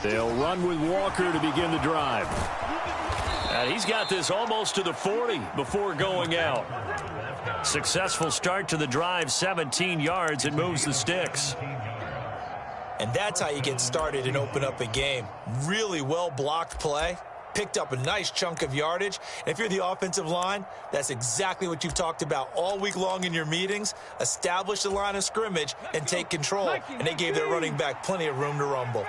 They'll run with Walker to begin the drive. And he's got this almost to the 40 before going out. Successful start to the drive, 17 yards, and moves the sticks. And that's how you get started and open up a game. Really well-blocked play. Picked up a nice chunk of yardage. And if you're the offensive line, that's exactly what you've talked about all week long in your meetings. Establish the line of scrimmage and take control. And they gave their running back plenty of room to rumble.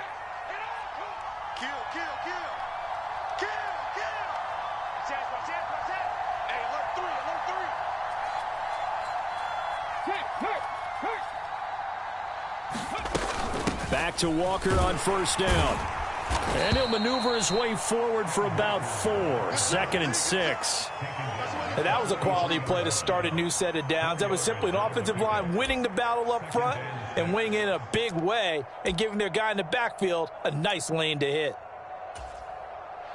Back to Walker on first down. And he'll maneuver his way forward for about 4. 2nd and 6. And that was a quality play to start a new set of downs. That was simply an offensive line winning the battle up front and winning in a big way and giving their guy in the backfield a nice lane to hit.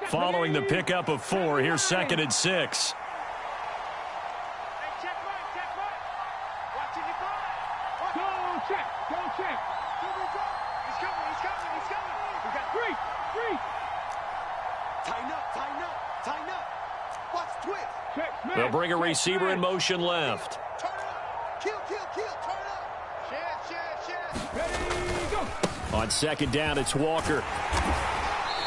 Following the pickup of 4, here's 2nd and 6. They'll bring a receiver in motion left. On 2nd down, it's Walker.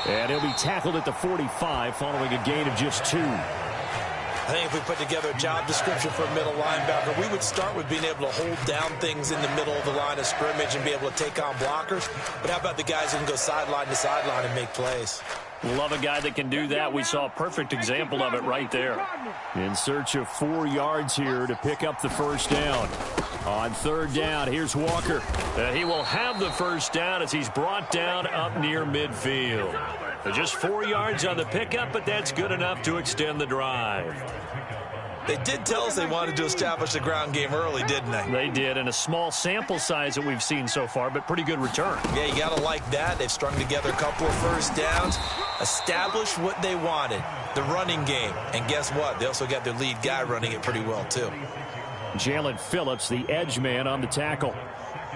And he'll be tackled at the 45 following a gain of just 2. I think if we put together a job description for a middle linebacker, we would start with being able to hold down things in the middle of the line of scrimmage and be able to take on blockers. But how about the guys who can go sideline to sideline and make plays? Love a guy that can do that. We saw a perfect example of it right there. In search of 4 yards here to pick up the first down. On 3rd down, here's Walker. He will have the first down as he's brought down up near midfield. Just 4 yards on the pickup, but that's good enough to extend the drive. They did tell us they wanted to establish the ground game early, didn't they? They did, and a small sample size that we've seen so far, but pretty good return. Yeah, you got to like that. They've strung together a couple of first downs, established what they wanted, the running game. And guess what? They also got their lead guy running it pretty well, too. Jalen Phillips, the edge man on the tackle.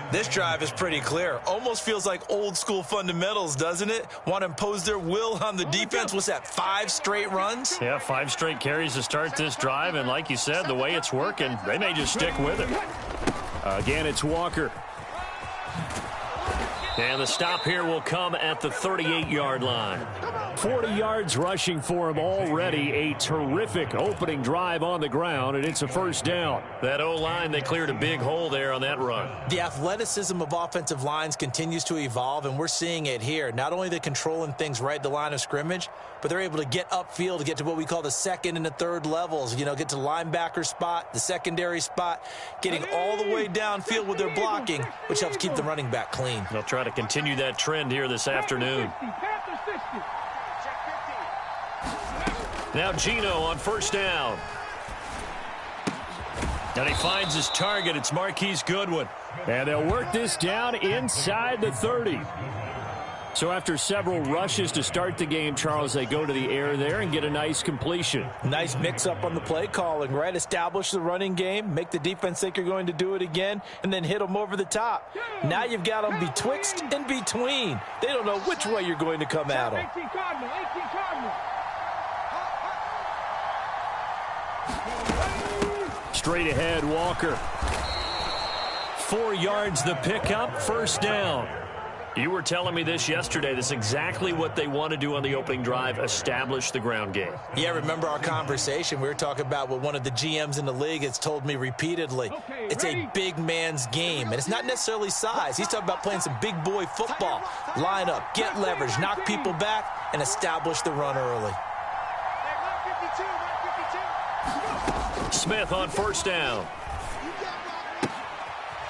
This drive is pretty clear. Almost feels like old-school fundamentals, doesn't it? Want to impose their will on the defense. What's that, 5 straight runs? Yeah, 5 straight carries to start this drive. And like you said, the way it's working, they may just stick with it. Again, it's Walker. And the stop here will come at the 38-yard line. 40 yards rushing for him already. A terrific opening drive on the ground, and it's a first down. That O-line, they cleared a big hole there on that run. The athleticism of offensive lines continues to evolve, and we're seeing it here. Not only they're controlling things right at the line of scrimmage, but they're able to get upfield to get to what we call the 2nd and the 3rd levels. You know, get to the linebacker spot, the secondary spot, getting all the way downfield with their blocking, which helps keep the running back clean. They'll try to continue that trend here this afternoon. Now Gino on first down. And he finds his target. It's Marquise Goodwin. And they'll work this down inside the 30. So after several rushes to start the game, Charles, they go to the air there and get a nice completion. Nice mix-up on the play calling, right? Establish the running game, make the defense think you're going to do it again, and then hit them over the top. Now you've got them betwixt and between. They don't know which way you're going to come at them. Straight ahead, Walker. 4 yards the pickup, first down. You were telling me this yesterday. That's exactly what they want to do on the opening drive, establish the ground game. Yeah, remember our conversation? We were talking about what one of the GMs in the league has told me repeatedly. It's a big man's game, and it's not necessarily size. He's talking about playing some big boy football. Line up, get leverage, knock people back, and establish the run early. Smith on first down.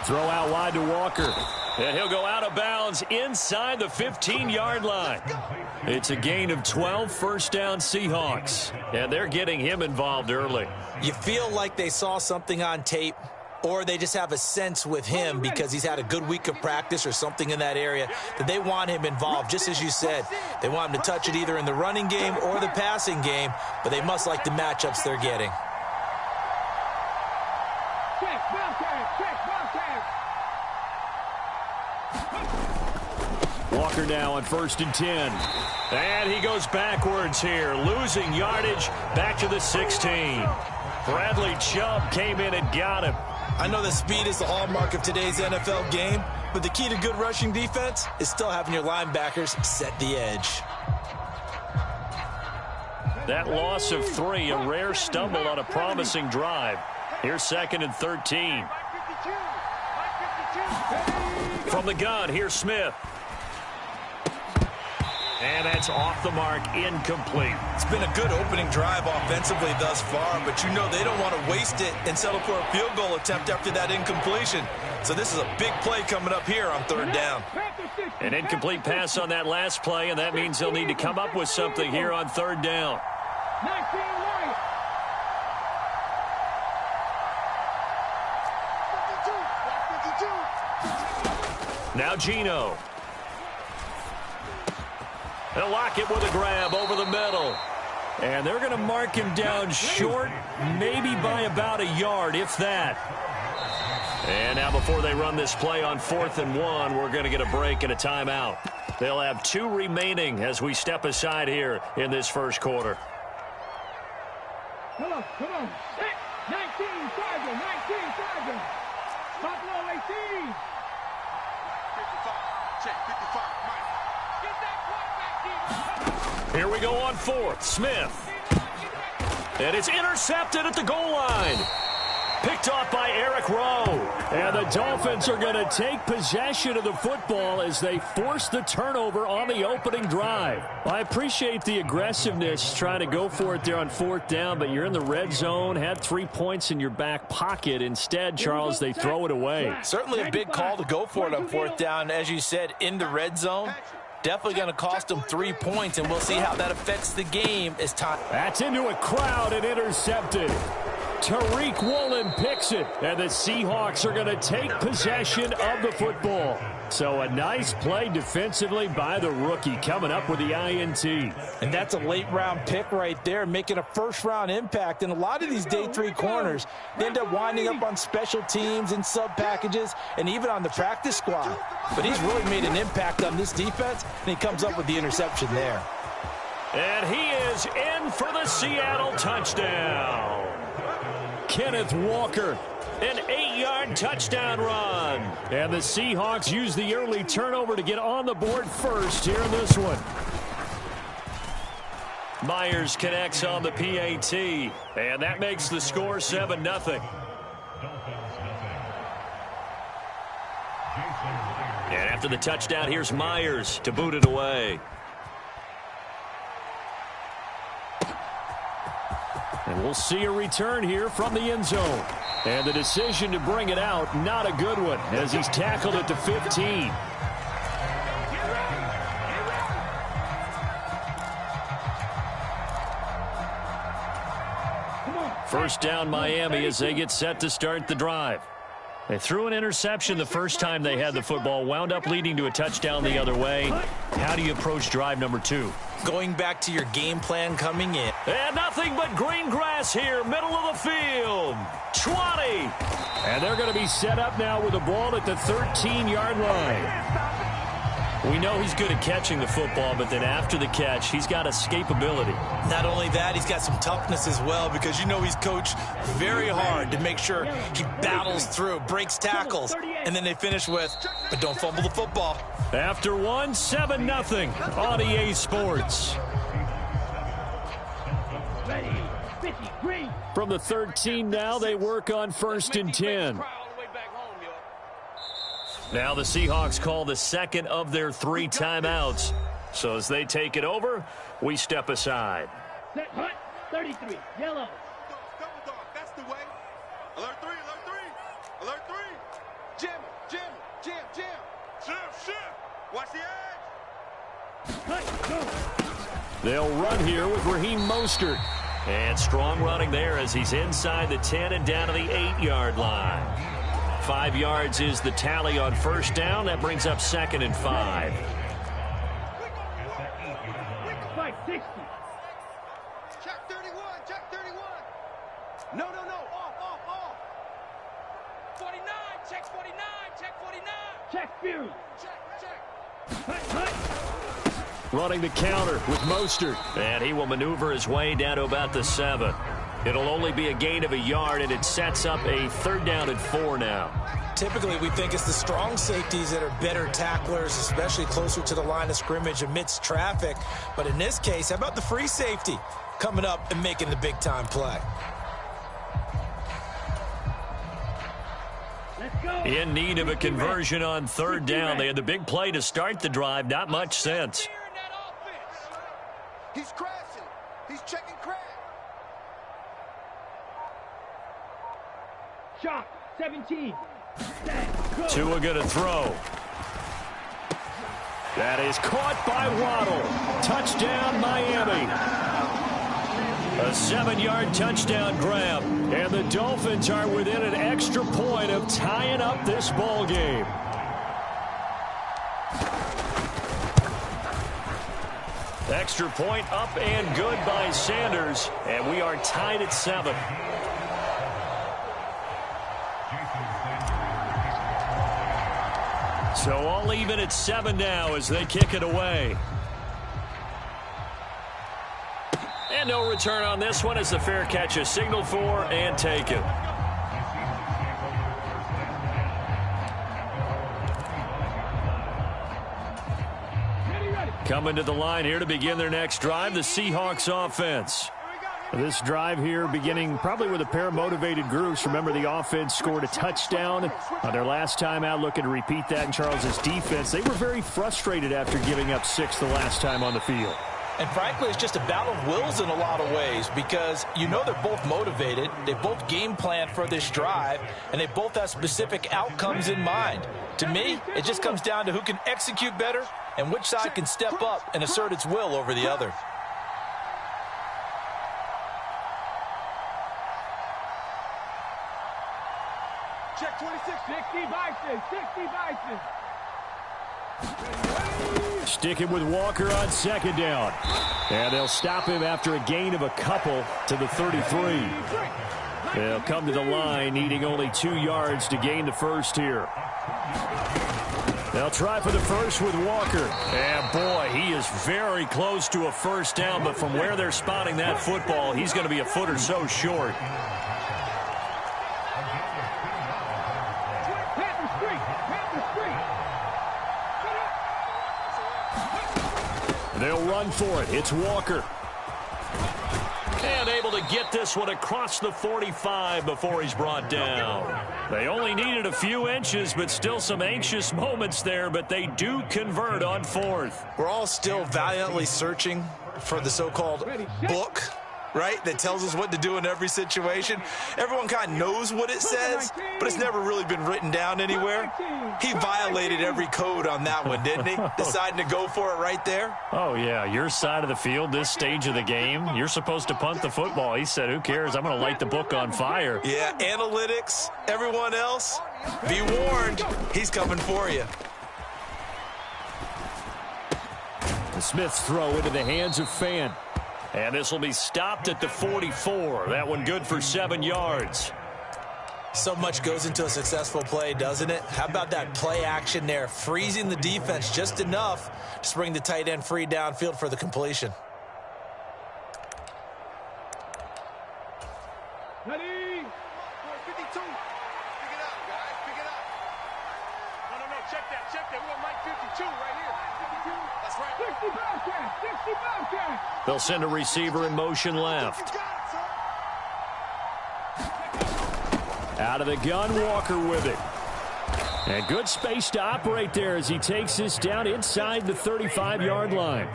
Throw out wide to Walker. And he'll go out of bounds inside the 15-yard line. It's a gain of 12, first down Seahawks. And they're getting him involved early. You feel like they saw something on tape, or they just have a sense with him because he's had a good week of practice or something in that area that they want him involved, just as you said. They want him to touch it either in the running game or the passing game, but they must like the matchups they're getting. Walker now on 1st and 10. And he goes backwards here, losing yardage back to the 16. Bradley Chubb came in and got him. I know that speed is the hallmark of today's NFL game, but the key to good rushing defense is still having your linebackers set the edge. That loss of 3, a rare stumble on a promising drive. Here's 2nd and 13. From the gun, here's Smith. And that's off the mark, incomplete. It's been a good opening drive offensively thus far, but you know they don't want to waste it and settle for a field goal attempt after that incompletion. So this is a big play coming up here on 3rd down. An incomplete pass on that last play, and that means they'll need to come up with something here on 3rd down. Now Geno. They'll lock it with a grab over the middle. And they're going to mark him down short, maybe by about a yard, if that. And now before they run this play on 4th and 1, we're going to get a break and a timeout. They'll have 2 remaining as we step aside here in this first quarter. Come on. 19, Charger, 19, Charger. Buffalo 18. 55, check, 55, Mike. Get that quarterback, Here we go on 4th. Smith. And it's intercepted at the goal line. Picked off by Eric Rowe. And the Dolphins are going to take possession of the football as they force the turnover on the opening drive. I appreciate the aggressiveness trying to go for it there on 4th down, but you're in the red zone, had 3 points in your back pocket. Instead, Charles, they throw it away. Certainly a big call to go for it on 4th down. As you said, in the red zone. Definitely going to cost them 3 points, and we'll see how that affects the game as time. That's into a crowd and intercepted. Tariq Woolen picks it, and the Seahawks are going to take possession of the football. So a nice play defensively by the rookie coming up with the INT. And that's a late-round pick right there, making a first-round impact. And a lot of these day 3 corners end up winding up on special teams and sub-packages and even on the practice squad. But he's really made an impact on this defense, and he comes up with the interception there. And he is in for the Seattle touchdown. Kenneth Walker, an 8-yard touchdown run. And the Seahawks use the early turnover to get on the board first here in this one. Myers connects on the PAT, and that makes the score 7-0. And after the touchdown, here's Myers to boot it away. And we'll see a return here from the end zone. And the decision to bring it out, not a good one, as he's tackled at the 15. First down, Miami, as they get set to start the drive. They threw an interception the first time they had the football, wound up leading to a touchdown the other way. How do you approach drive number 2? Going back to your game plan coming in. And nothing but green grass here, middle of the field. 20. And they're going to be set up now with the ball at the 13-yard line. We know he's good at catching the football, but then after the catch, he's got escapability. Not only that, he's got some toughness as well, because you know he's coached very hard to make sure he battles through, breaks tackles, and then they finish with, but don't fumble the football. After 7-0 on EA Sports. From the 13 now, they work on 1st and 10. Now the Seahawks call the second of their 3 timeouts. So as they take it over, we step aside. Set, hut, 33, yellow. Double dog, that's the way. Alert 3, alert 3. Alert 3. Jam. Shift. Watch the edge. They'll run here with Raheem Mostert. And strong running there as he's inside the 10 and down to the 8-yard line. 5 yards is the tally on 1st down. That brings up 2nd and 5. 60. Check 31. No. Off. 49, check 49. Check Fury. Running the counter with Mostert. And he will maneuver his way down to about the 7. It'll only be a gain of a yard, and it sets up a 3rd down and 4 now. Typically, we think it's the strong safeties that are better tacklers, especially closer to the line of scrimmage amidst traffic. But in this case, how about the free safety coming up and making the big-time play? In need of a conversion on 3rd down. They had the big play to start the drive. Not much sense. He's crashing. He's checking crash. Shot. 17. Tua going to throw. That is caught by Waddle. Touchdown, Miami. A 7-yard touchdown grab. And the Dolphins are within an extra point of tying up this ball game. Extra point up and good by Sanders. And we are tied at 7. So all even at 7 now as they kick it away. And no return on this one as the fair catch is signaled for and taken. Coming to the line here to begin their next drive, the Seahawks offense. This drive here beginning probably with a pair of motivated groups. Remember, the offense scored a touchdown on their last time out, looking to repeat that in Charles's defense. They were very frustrated after giving up 6 the last time on the field. And frankly, it's just a battle of wills in a lot of ways because you know they're both motivated, they both game plan for this drive, and they both have specific outcomes in mind. To me, it just comes down to who can execute better and which side can step up and assert its will over the other. Check 26. 60 Bison. 60 Bison. Sticking with Walker on 2nd down. And they'll stop him after a gain of a couple to the 33. They'll come to the line needing only 2 yards to gain the first here. They'll try for the first with Walker. And boy, he is very close to a first down, but from where they're spotting that football, he's going to be a foot or so short. They'll run for it. It's Walker. And able to get this one across the 45 before he's brought down. They only needed a few inches, but still some anxious moments there, but they do convert on 4th. We're all still valiantly searching for the so-called book, right, that tells us what to do in every situation. Everyone kind of knows what it says, but it's never really been written down anywhere. He violated every code on that one, didn't he? Deciding to go for it right there. Oh, yeah, your side of the field, this stage of the game, you're supposed to punt the football. He said, who cares? I'm going to light the book on fire. Yeah, analytics, everyone else, be warned, he's coming for you. The Smith's throw into the hands of Fan. And this will be stopped at the 44. That one good for 7 yards. So much goes into a successful play, doesn't it? How about that play action there? Freezing the defense just enough to bring the tight end free downfield for the completion. Ready? 52. Pick it up, guys. Pick it up. No. Check that. We want Mike 52 right here. 52. That's right. 60 Bobcats. 60 Bobcats. They'll send a receiver in motion left. Out of the gun, Walker with it. And good space to operate there as he takes this down inside the 35-yard line.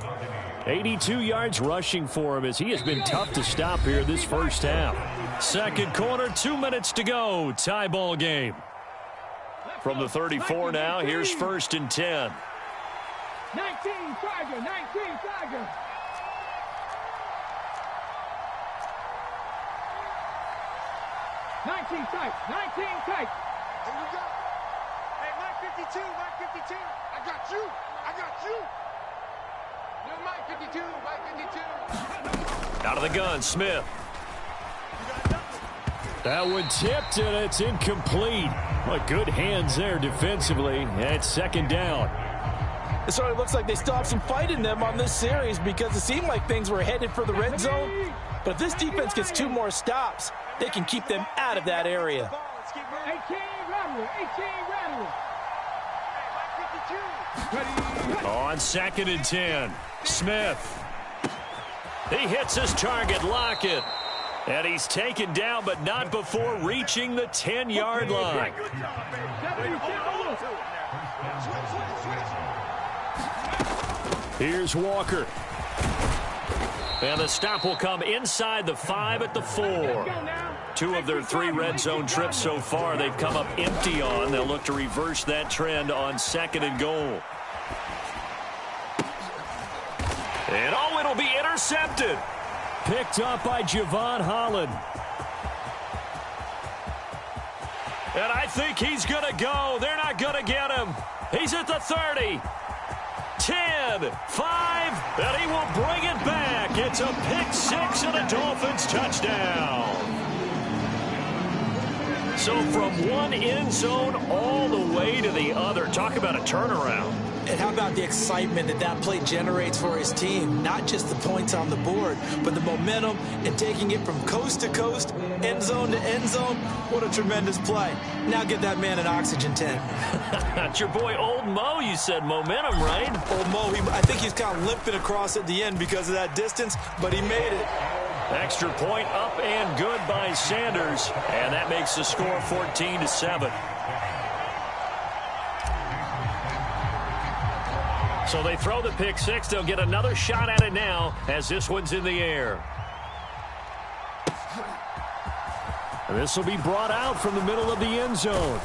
82 yards rushing for him as he has been tough to stop here this first half. Second quarter, 2 minutes to go. Tie ball game. From the 34 now, here's 1st and 10. 19 Tiger. 19 Tiger. Nineteen tight. Here we go. Hey, Mike 52. I got you. You're Mike 52. Out of the gun, Smith. That one tipped, and it's incomplete. Well, good hands there defensively at second down. It certainly looks like they still have some fight in them on this series because it seemed like things were headed for the red zone. But if this defense gets 2 more stops, they can keep them out of that area. 18 rattler. On 2nd and 10, Smith. He hits his target, Lockett. And he's taken down, but not before reaching the 10-yard line. Here's Walker. And the stop will come inside the 5 at the 4. 2 of their 3 red zone trips so far they've come up empty on. They'll look to reverse that trend on 2nd and goal. And oh, it'll be intercepted. Picked up by Javon Holland. And I think he's going to go. They're not going to get him. He's at the 30. 10, 5, and he will bring it back. It's a pick 6 and a Dolphins touchdown. So from one end zone all the way to the other. Talk about a turnaround. And how about the excitement that that play generates for his team? Not just the points on the board, but the momentum and taking it from coast to coast, end zone to end zone. What a tremendous play. Now get that man an oxygen tank. That's your boy Old Mo. You said momentum, right? Old Mo, I think he's kind of limping across at the end because of that distance, but he made it. Extra point up and good by Sanders. And that makes the score 14-7. So they throw the pick 6. They'll get another shot at it now as this one's in the air. And this will be brought out from the middle of the end zone.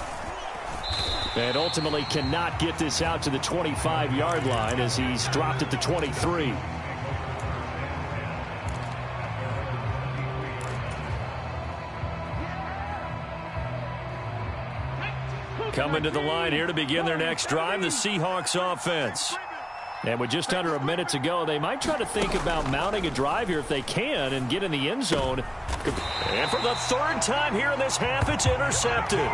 And ultimately cannot get this out to the 25-yard line as he's dropped at the 23. Coming to the line here to begin their next drive, the Seahawks offense. And with just under a minute to go, they might try to think about mounting a drive here if they can and get in the end zone. And for the 3rd time here in this half, it's intercepted.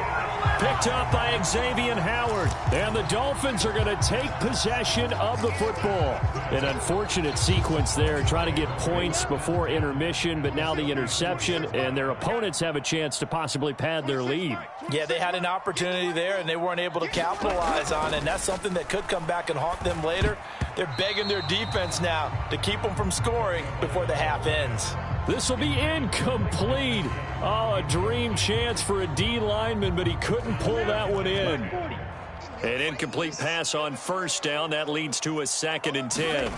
Picked up by Xavier Howard. And the Dolphins are going to take possession of the football. An unfortunate sequence there, trying to get points before intermission, but now the interception, and their opponents have a chance to possibly pad their lead. Yeah, they had an opportunity there, and they weren't able to capitalize on it, and that's something that could come back and haunt them later. They're begging their defense now to keep them from scoring before the half ends. This will be incomplete. Oh, a dream chance for a D lineman, but he couldn't pull that one in. An incomplete pass on 1st down. That leads to a 2nd and 10.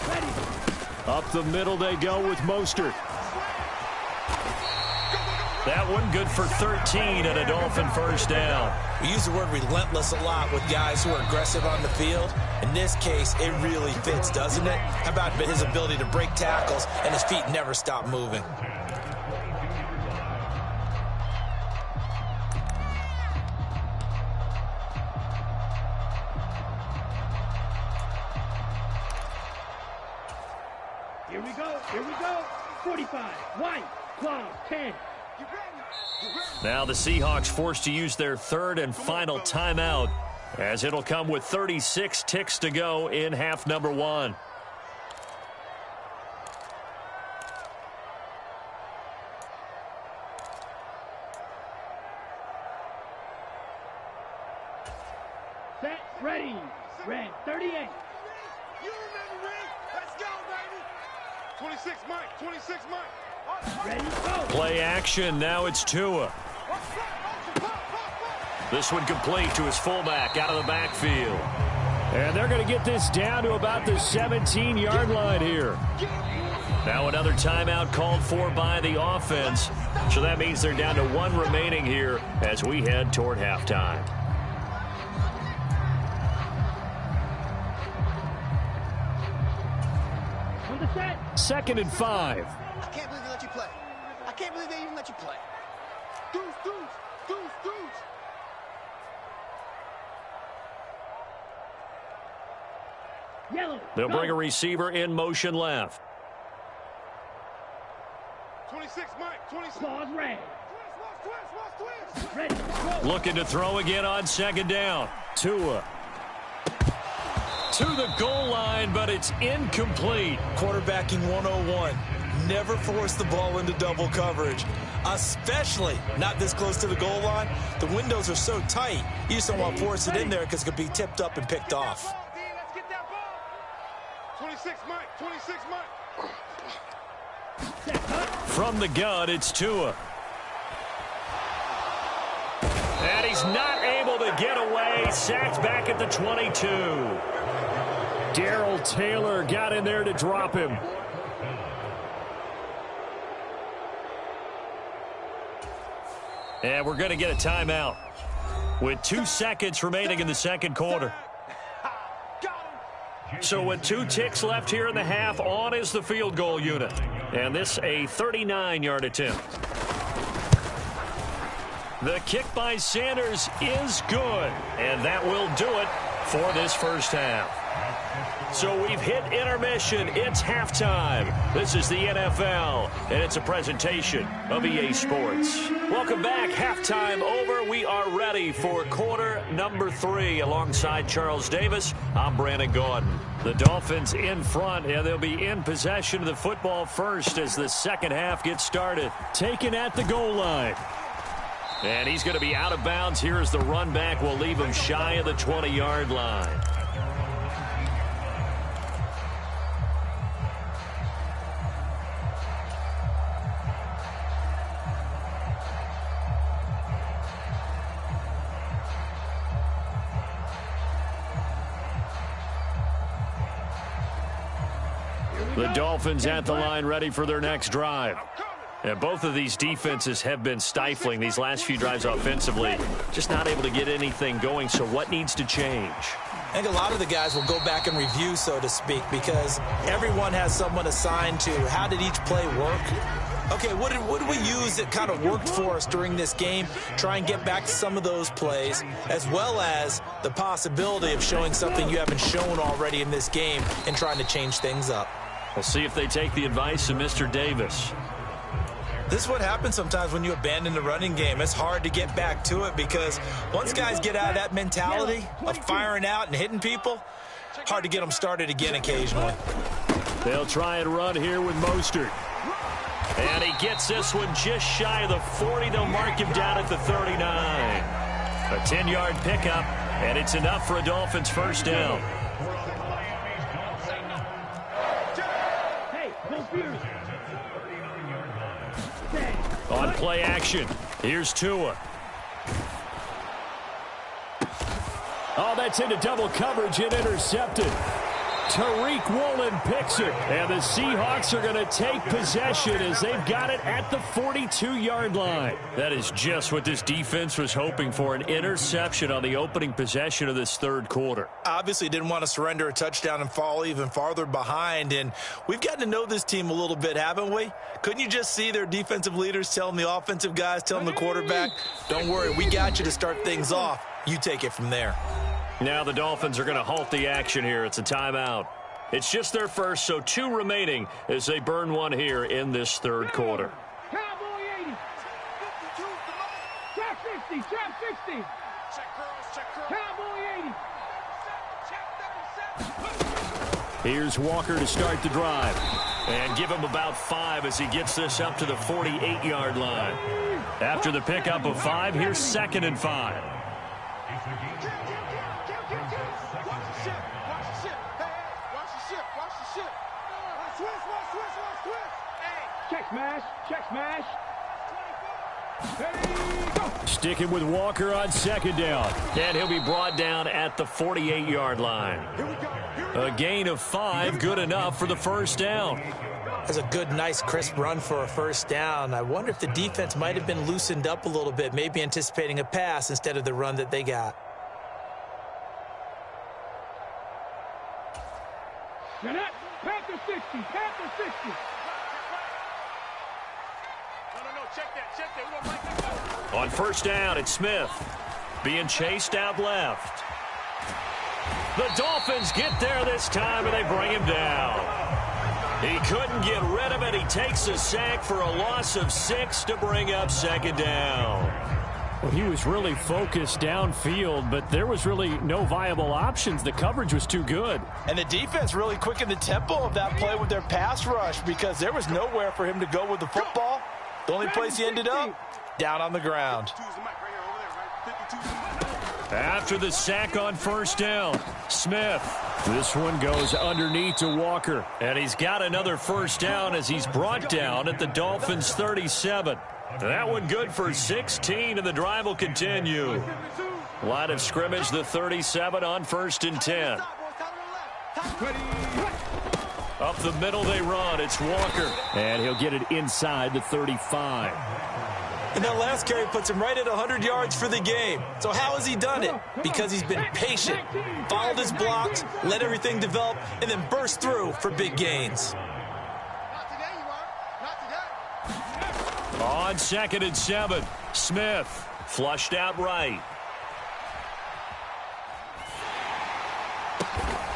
Up the middle they go with Mostert. That one good for 13 and a Dolphin 1st down. We use the word relentless a lot with guys who are aggressive on the field. In this case, it really fits, doesn't it? How about his ability to break tackles and his feet never stop moving? Here we go. 45, white, claw, 10. Now the Seahawks forced to use their 3rd and final timeout as it'll come with 36 ticks to go in half number 1. Set, ready. Red, 38. You remember me? Let's go, baby. 26 Mike, 26 Mike. Ready, go. Play action. Now it's Tua. This one complete to his fullback out of the backfield. And they're going to get this down to about the 17-yard line here. Now another timeout called for by the offense. So that means they're down to 1 remaining here as we head toward halftime. On the set. 2nd and 5. I can't believe they let you play. I can't believe they even let you play. Deuce, deuce, deuce, deuce. Yellow. They'll go. bring a receiver in motion left. 26 Mike, 26. Claws red. Looking to throw again on second down. Tua. To the goal line, but it's incomplete. Quarterbacking 101. Never force the ball into double coverage, especially not this close to the goal line. The windows are so tight, you just don't want to force it in there because it could be tipped up and picked off. Let's get that ball. 26 Mike, 26 Mike. From the gun, it's Tua. And he's not able to get away. Sacked back at the 22. Darrell Taylor got in there to drop him. And we're going to get a timeout with 2 seconds remaining in the second quarter. So with 2 ticks left here in the half, on is the field goal unit. And this a 39-yard attempt. The kick by Sanders is good. And that will do it for this first half. So we've hit intermission. It's halftime. This is the NFL, and it's a presentation of EA Sports. Welcome back. Halftime over. We are ready for quarter number 3. Alongside Charles Davis, I'm Brandon Gaudin. The Dolphins in front, and they'll be in possession of the football first as the second half gets started. Taken at the goal line. And he's going to be out of bounds. Here is the run back. We'll leave him shy of the 20-yard line. The Dolphins at the line ready for their next drive. And both of these defenses have been stifling these last few drives offensively. Just not able to get anything going, so what needs to change? I think a lot of the guys will go back and review, so to speak, because everyone has someone assigned to how did each play work. Okay, what did we use that kind of worked for us during this game? Try and get back to some of those plays, as well as the possibility of showing something you haven't shown already in this game and trying to change things up. We'll see if they take the advice of Mr. Davis. This is what happens sometimes when you abandon the running game. It's hard to get back to it because once guys get out of that mentality of firing out and hitting people, hard to get them started again occasionally. They'll try and run here with Mostert. And he gets this one just shy of the 40. They'll mark him down at the 39. A 10-yard pickup, and it's enough for a Dolphins first down. On play action, here's Tua. Oh, that's into double coverage and intercepted. Tariq Woolen picks it, and the Seahawks are going to take possession as they've got it at the 42-yard line. That is just what this defense was hoping for, an interception on the opening possession of this third quarter. Obviously didn't want to surrender a touchdown and fall even farther behind, and we've gotten to know this team a little bit, haven't we? Couldn't you just see their defensive leaders telling the offensive guys, telling the quarterback, don't worry, we got you to start things off. You take it from there. Now the Dolphins are going to halt the action here. It's a timeout. It's just their first, so 2 remaining as they burn one here in this third quarter. Cowboy 80. Trap 60. Trap 60. Cowboy 80. Here's Walker to start the drive. And give him about 5 as he gets this up to the 48-yard line. After the pickup of 5, here's 2nd and 5. Check smash. Check smash. Sticking with Walker on 2nd down. And he'll be brought down at the 48-yard line. A gain of 5, good enough for the first down. That's a good, nice, crisp run for a first down. I wonder if the defense might have been loosened up a little bit, maybe anticipating a pass instead of the run that they got. Panther 60. Panther 60. On first down, it's Smith. Being chased out left. The Dolphins get there this time, and they bring him down. He couldn't get rid of it. He takes a sack for a loss of 6 to bring up second down. Well, he was really focused downfield, but there was really no viable options. The coverage was too good. And the defense really quickened the tempo of that play with their pass rush because there was nowhere for him to go with the football. The only place he ended up, down on the ground. After the sack on first down, Smith. This one goes underneath to Walker. And he's got another first down as he's brought down at the Dolphins' 37. That one good for 16, and the drive will continue. Line of scrimmage, the 37 on 1st and 10. Up the middle they run. It's Walker. And he'll get it inside the 35. And that last carry puts him right at 100 yards for the game. So how has he done it? Because he's been patient, followed his blocks, let everything develop, and then burst through for big gains. On 2nd and 7, Smith flushed out right.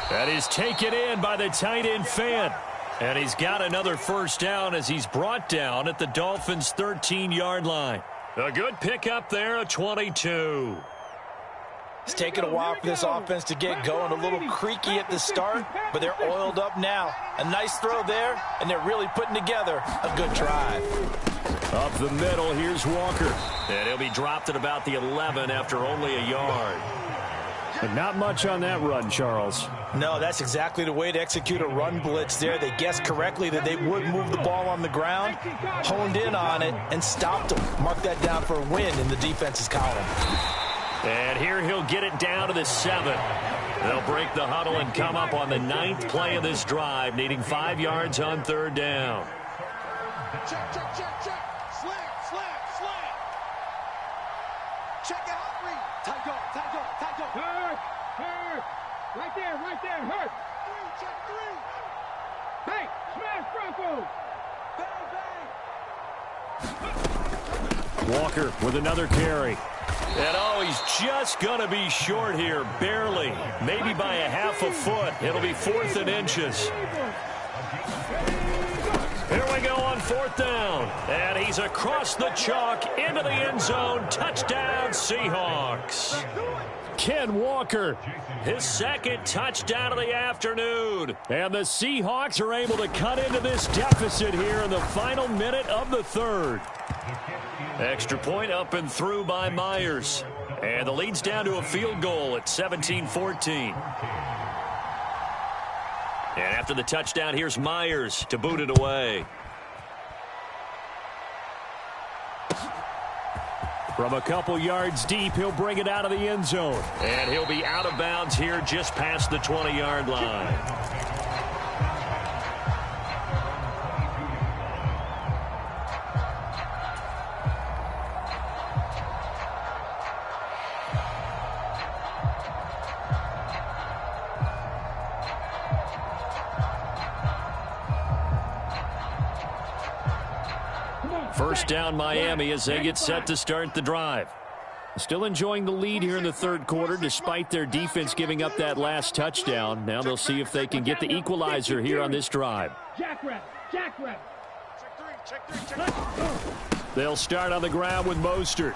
That is taken in by the tight end Fant. And he's got another first down as he's brought down at the Dolphins' 13-yard line. A good pickup there, a 22. It's taken a while for this offense to get going. A little creaky at the start, but they're oiled up now. A nice throw there, and they're really putting together a good drive. Up the middle, here's Walker. And he'll be dropped at about the 11 after only a yard. But not much on that run, Charles. No, that's exactly the way to execute a run blitz there. They guessed correctly that they would move the ball on the ground, honed in on it, and stopped them. Mark that down for a win in the defense's column. And here he'll get it down to the 7. They'll break the huddle and come up on the 9th play of this drive, needing 5 yards on 3rd down. Check, check, check, check. Slant, slant, slant. Check out three. Tight dog, tight dog, tight dog. Hurt, hurt. Right there, hurt. Check three. Hey, smash Bronco. Bang, bang. Walker with another carry. And oh, he's just going to be short here, barely. Maybe by a half a foot. It'll be 4th and inches. Here we go on 4th down. And he's across the chalk into the end zone. Touchdown, Seahawks. Ken Walker, his 2nd touchdown of the afternoon. And the Seahawks are able to cut into this deficit here in the final minute of the 3rd. Extra point up and through by Myers. And the lead's down to a field goal at 17-14. And after the touchdown, here's Myers to boot it away. From a couple yards deep, he'll bring it out of the end zone. And he'll be out of bounds here just past the 20-yard line. First down, Miami, as they get set to start the drive. Still enjoying the lead here in the 3rd quarter, despite their defense giving up that last touchdown. Now they'll see if they can get the equalizer here on this drive. Jackrabbit, jackrabbit. Check three, check three. They'll start on the ground with Mostert.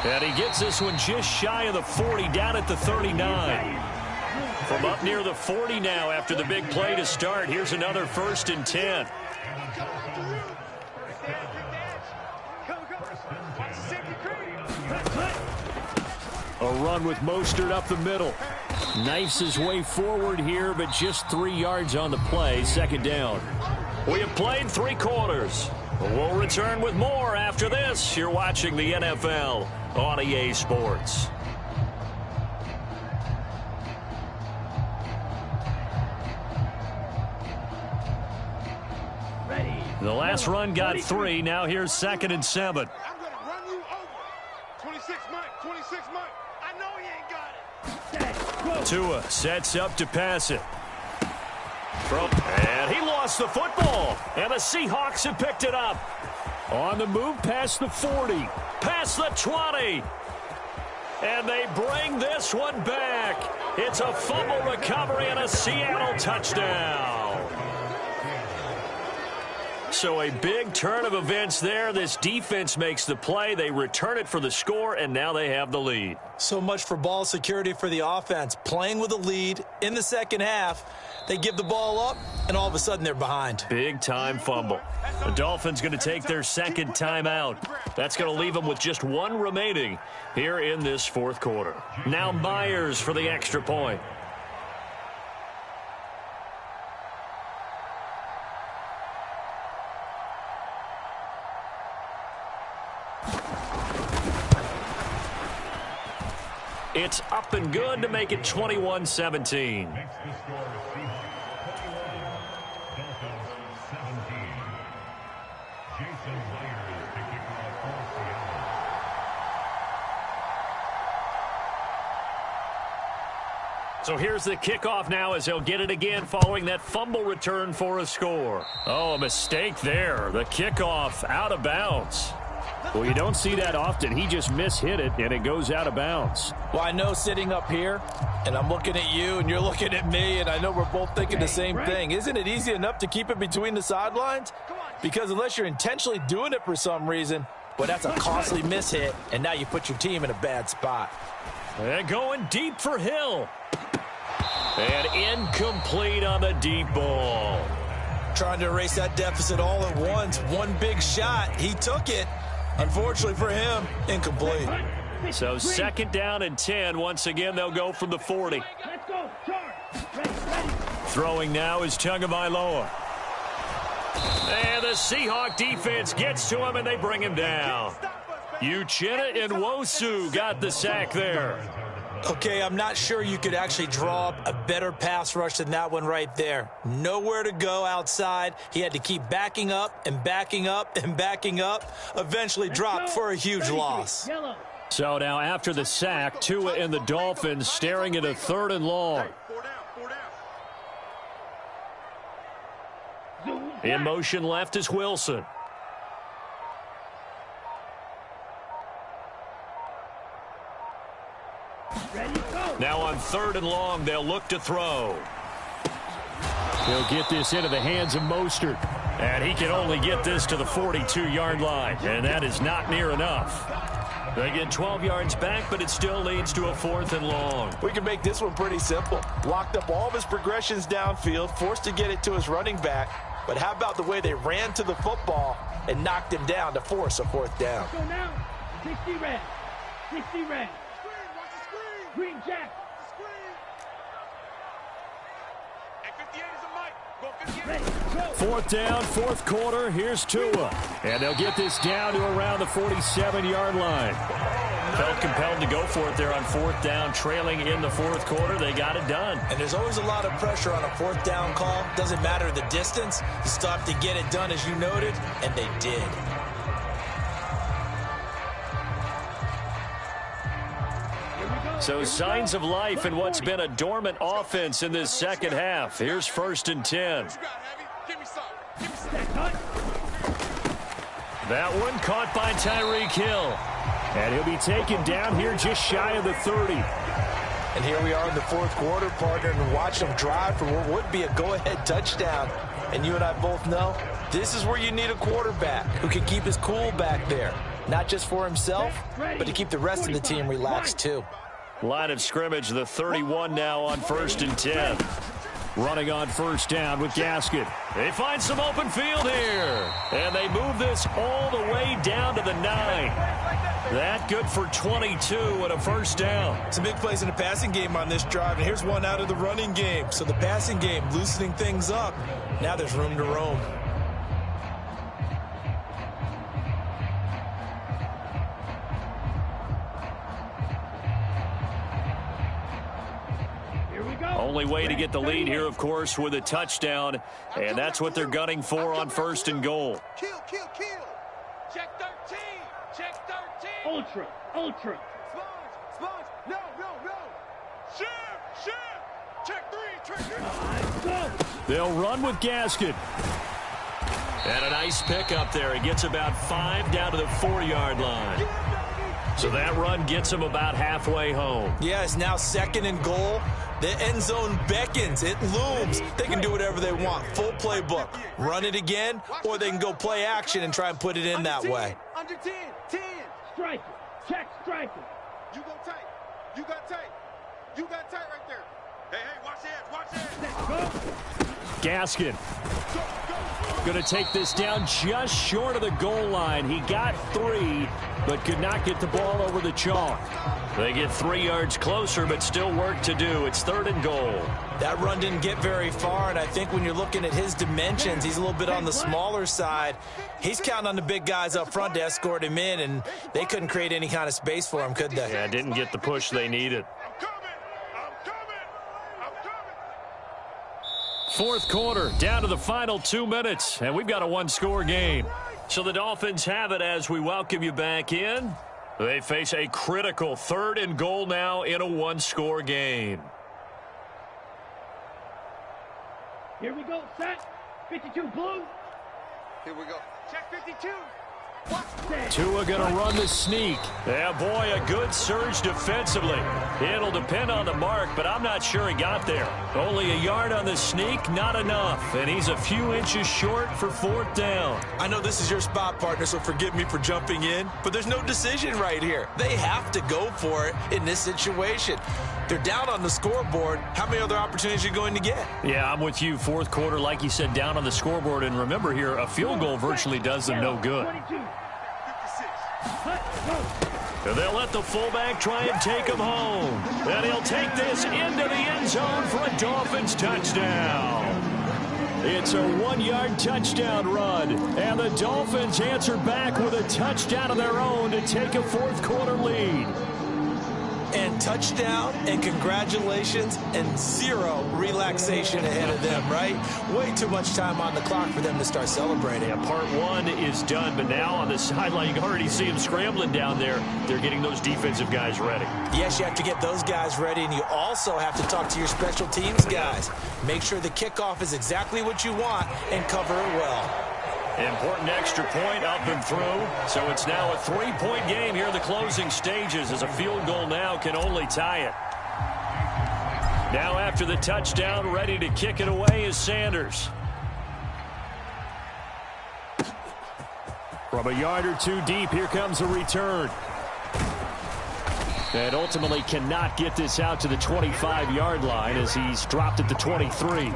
And he gets this one just shy of the 40, down at the 39. From up near the 40 now after the big play to start. Here's another 1st and 10. A run with Mostert up the middle. Knifes his way forward here, but just 3 yards on the play. 2nd down. We have played 3 quarters. We'll return with more after this. You're watching the NFL on EA Sports. The last run got 3. Now here's 2nd and 7. I'm going to run you over. 26 Mike, 26 Mike. I know he ain't got it. Tua sets up to pass it. And he lost the football. And the Seahawks have picked it up. On the move past the 40. Past the 20. And they bring this one back. It's a fumble recovery and a Seattle touchdown. So a big turn of events there. This defense makes the play. They return it for the score, and now they have the lead. So much for ball security for the offense. Playing with a lead in the second half, they give the ball up, and all of a sudden they're behind. Big-time fumble. The Dolphins going to take their second timeout. That's going to leave them with just one remaining here in this fourth quarter. Now Myers for the extra point. It's up and good to make it 21-17. So here's the kickoff now as he'll get it again following that fumble return for a score. Oh, a mistake there. The kickoff out of bounds. Well, you don't see that often. He just mishit it, and it goes out of bounds. Well, I know sitting up here, and I'm looking at you, and you're looking at me, and I know we're both thinking the same thing. Isn't it easy enough to keep it between the sidelines? Because unless you're intentionally doing it for some reason, well, that's a costly mishit, and now you put your team in a bad spot. And going deep for Hill. And incomplete on the deep ball. Trying to erase that deficit all at once. One big shot. He took it. Unfortunately for him, incomplete. So second down and 10. Once again, they'll go from the 40. Let's go. Charge. Ready. Throwing now is Tagovailoa. And the Seahawk defense gets to him, and they bring him down. Uchenna and Nwosu got the sack there. Okay, I'm not sure you could actually draw up a better pass rush than that one right there. Nowhere to go outside. He had to keep backing up and backing up and backing up. Eventually dropped for a huge loss. So now after the sack, Tua and the Dolphins staring at a 3rd and long. In motion left is Wilson. Now on 3rd and long, they'll look to throw. He'll get this into the hands of Mostert. And he can only get this to the 42-yard line. And that is not near enough. They get 12 yards back, but it still leads to a 4th and long. We can make this one pretty simple. Locked up all of his progressions downfield, forced to get it to his running back. But how about the way they ran to the football and knocked him down to force a 4th down? Go now. 60 red. 60 red. Green Jack. Ready, go. 4th down, 4th quarter. Here's Tua. And they'll get this down to around the 47-yard line. Felt compelled to go for it there on 4th down, trailing in the 4th quarter. They got it done. And there's always a lot of pressure on a 4th down call. Doesn't matter the distance. You still have to get it done, as you noted, and they did. So signs of life in what's been a dormant offense in this second half. Here's 1st and 10. That one caught by Tyreek Hill. And he'll be taken down here just shy of the 30. And here we are in the 4th quarter, partner, and watch them drive for what would be a go-ahead touchdown. And you and I both know this is where you need a quarterback who can keep his cool back there. Not just for himself, but to keep the rest of the team relaxed too. Line of scrimmage, the 31 now on 1st and 10. Running on 1st down with Gaskin. They find some open field here. And they move this all the way down to the 9. That good for 22 and a 1st down. Some big plays in the passing game on this drive, and here's one out of the running game. So the passing game loosening things up. Now there's room to roam. Only way to get the lead here, of course, with a touchdown. And that's what they're gunning for on 1st and goal. Kill. Check 13. Check 13. Ultra. Sponge. No. Shift. Check 3. Go. They'll run with Gaskin. And a nice pick up there. He gets about 5 down to the 4-yard line. So that run gets them about halfway home. Yeah, it's now 2nd and goal. The end zone beckons. It looms. They can do whatever they want. Full playbook. Run it again, or they can go play action and try and put it in that way. Under 10. 10. Striker. Check striker. You go tight. You got tight. You got tight right there. Hey, watch the edge. Watch the edge. Gaskin going to take this down just short of the goal line. He got 3, but could not get the ball over the chalk. They get 3 yards closer, but still work to do. It's 3rd and goal. That run didn't get very far, and I think when you're looking at his dimensions, he's a little bit on the smaller side. He's counting on the big guys up front to escort him in, and they couldn't create any kind of space for him, could they? Yeah, didn't get the push they needed. Fourth quarter, down to the final 2 minutes, and we've got a 1-score game. So the Dolphins have it as we welcome you back in. They face a critical 3rd and goal now in a 1-score game. Here we go, set. 52 blue. Here we go. Check 52. Tua going to run the sneak. Yeah, boy, a good surge defensively. It'll depend on the mark, but I'm not sure he got there. Only a yard on the sneak, not enough. And he's a few inches short for 4th down. I know this is your spot, partner, so forgive me for jumping in, but there's no decision right here. They have to go for it in this situation. They're down on the scoreboard. How many other opportunities are you going to get? Yeah, I'm with you. 4th quarter, like you said, down on the scoreboard. And remember here, a field goal virtually does them no good. 22. And they'll let the fullback try and take him home. And he'll take this into the end zone for a Dolphins touchdown. It's a 1-yard touchdown run. And the Dolphins answer back with a touchdown of their own to take a 4th quarter lead. And touchdown and congratulations and 0 relaxation ahead of them, right? Way too much time on the clock for them to start celebrating. Yeah, part 1 is done, but now on the sideline, you can already see them scrambling down there. They're getting those defensive guys ready. Yes, you have to get those guys ready, and you also have to talk to your special teams guys. Make sure the kickoff is exactly what you want and cover it well. Important extra point up and through. So it's now a 3-point game here in the closing stages as a field goal now can only tie it. Now after the touchdown, ready to kick it away is Sanders. From a yard or 2 deep, here comes a return. And ultimately cannot get this out to the 25-yard line as he's dropped at the 23.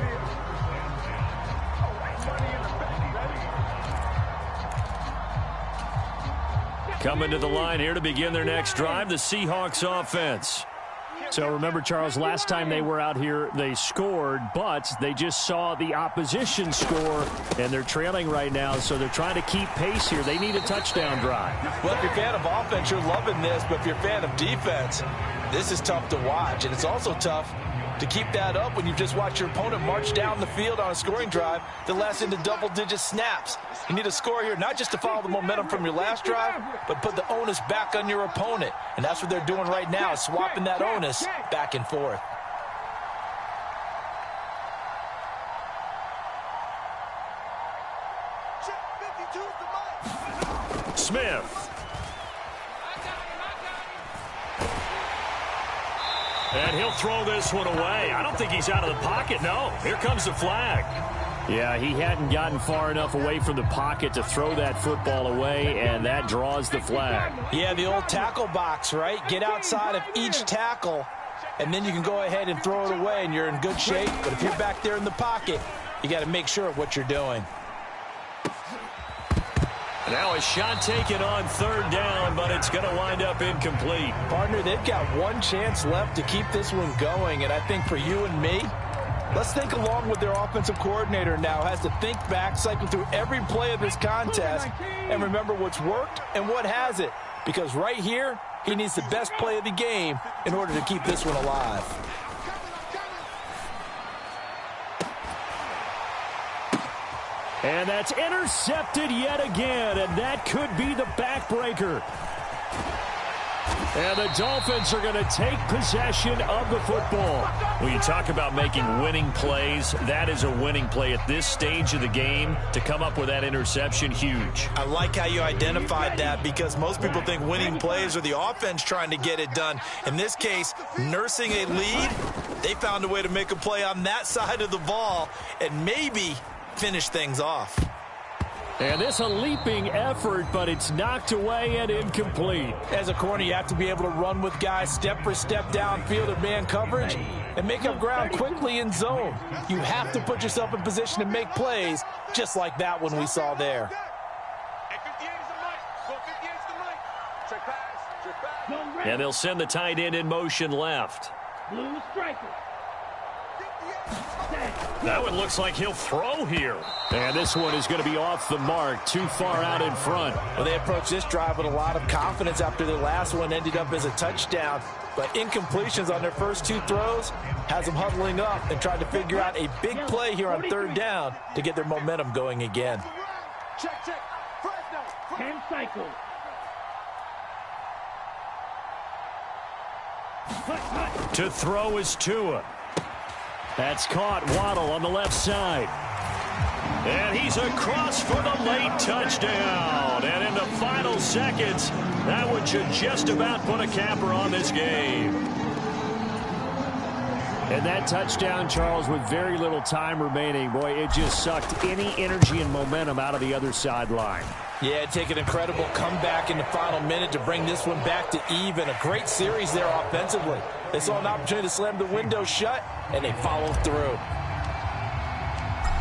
Coming to the line here to begin their next drive, the Seahawks offense. So remember, Charles, last time they were out here, they scored, but they just saw the opposition score, and they're trailing right now, so they're trying to keep pace here. They need a touchdown drive. Well, if you're a fan of offense, you're loving this, but if you're a fan of defense, this is tough to watch, and it's also tough to keep that up when you just watch your opponent march down the field on a scoring drive that lasts into double-digit snaps. You need a score here, not just to follow the momentum from your last drive, but put the onus back on your opponent. And that's what they're doing right now, swapping that onus back and forth. Smith. And he'll throw this one away. I don't think he's out of the pocket, no. Here comes the flag. Yeah, he hadn't gotten far enough away from the pocket to throw that football away, and that draws the flag. Yeah, the old tackle box, right? Get outside of each tackle, and then you can go ahead and throw it away, and you're in good shape. But if you're back there in the pocket, you got to make sure of what you're doing. Now a shot taken on 3rd down, but it's going to wind up incomplete. Partner, they've got one chance left to keep this one going, and I think for you and me, let's think along with their offensive coordinator now. Has to think back, cycle through every play of this contest, and remember what's worked and what hasn't. Because right here, he needs the best play of the game in order to keep this one alive. And that's intercepted yet again, and that could be the backbreaker. And the Dolphins are going to take possession of the football. When you talk about making winning plays, that is a winning play at this stage of the game. To come up with that interception, huge. I like how you identified that, because most people think winning plays are the offense trying to get it done. In this case, nursing a lead, they found a way to make a play on that side of the ball and maybe finish things off. And this a leaping effort, but it's knocked away and incomplete. As a corner, you have to be able to run with guys step for step downfield in man coverage and make up ground quickly in zone. You have to put yourself in position to make plays, just like that one we saw there. And they'll send the tight end in motion left. Blue striker. That one looks like he'll throw here. And this one is going to be off the mark, too far out in front. Well, they approached this drive with a lot of confidence after their last one ended up as a touchdown. But incompletions on their first two throws has them huddling up and trying to figure out a big play here on third down to get their momentum going again. Check. 10 cycles. To throw is Tua. That's caught. Waddle on the left side. And he's across for the late touchdown. And in the final seconds, that one should just about put a capper on this game. And that touchdown, Charles, with very little time remaining, boy, it just sucked any energy and momentum out of the other sideline. Yeah, take an incredible comeback in the final minute to bring this one back to even. A great series there offensively. They saw an opportunity to slam the window shut, and they followed through.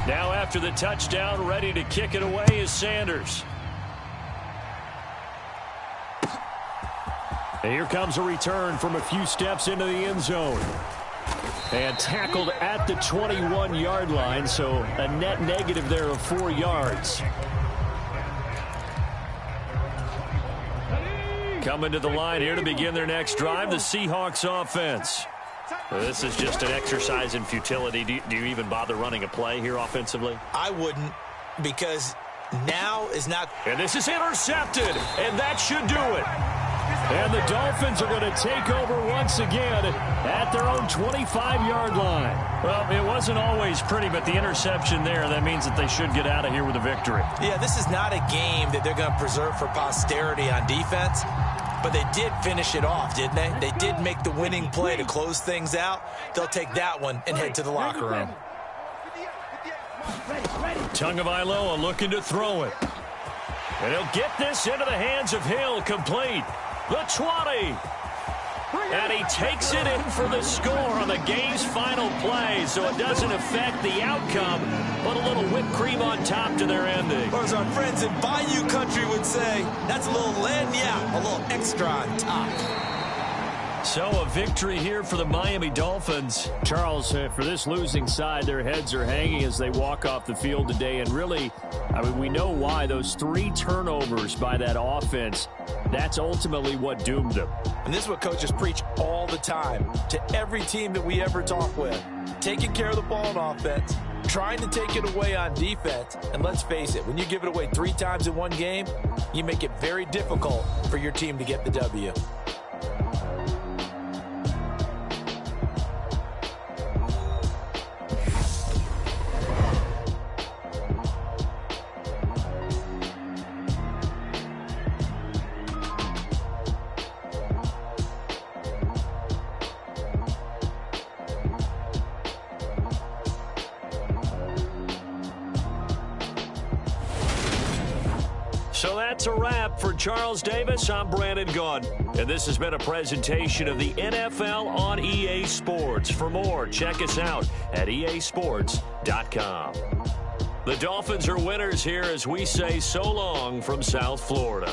Now after the touchdown, ready to kick it away is Sanders. And here comes a return from a few steps into the end zone. And tackled at the 21-yard line, so a net negative there of 4 yards. Coming to the line here to begin their next drive, the Seahawks offense. This is just an exercise in futility. Do you even bother running a play here offensively? I wouldn't, because now is not. And this is intercepted, and that should do it. And the Dolphins are going to take over once again at their own 25-yard line. Well, it wasn't always pretty, but the interception there, that means that they should get out of here with a victory. Yeah, this is not a game that they're going to preserve for posterity on defense, but they did finish it off, didn't they? They did make the winning play to close things out. They'll take that one and head to the locker room. Tagovailoa looking to throw it. And he'll get this into the hands of Hill, complete. The 20. And he takes it in for the score on the game's final play, so it doesn't affect the outcome, but a little whipped cream on top to their ending. Or as our friends in Bayou Country would say, that's a little lagniappe, a little extra on top. So a victory here for the Miami Dolphins. Charles, for this losing side, their heads are hanging as they walk off the field today. And really, I mean, we know why. Those 3 turnovers by that offense, that's ultimately what doomed them. And this is what coaches preach all the time to every team that we ever talk with. Taking care of the ball on offense, trying to take it away on defense. And let's face it, when you give it away 3 times in one game, you make it very difficult for your team to get the W. So that's a wrap for Charles Davis. I'm Brandon Gaudin, and this has been a presentation of the NFL on EA Sports. For more, check us out at easports.com. The Dolphins are winners here as we say so long from South Florida.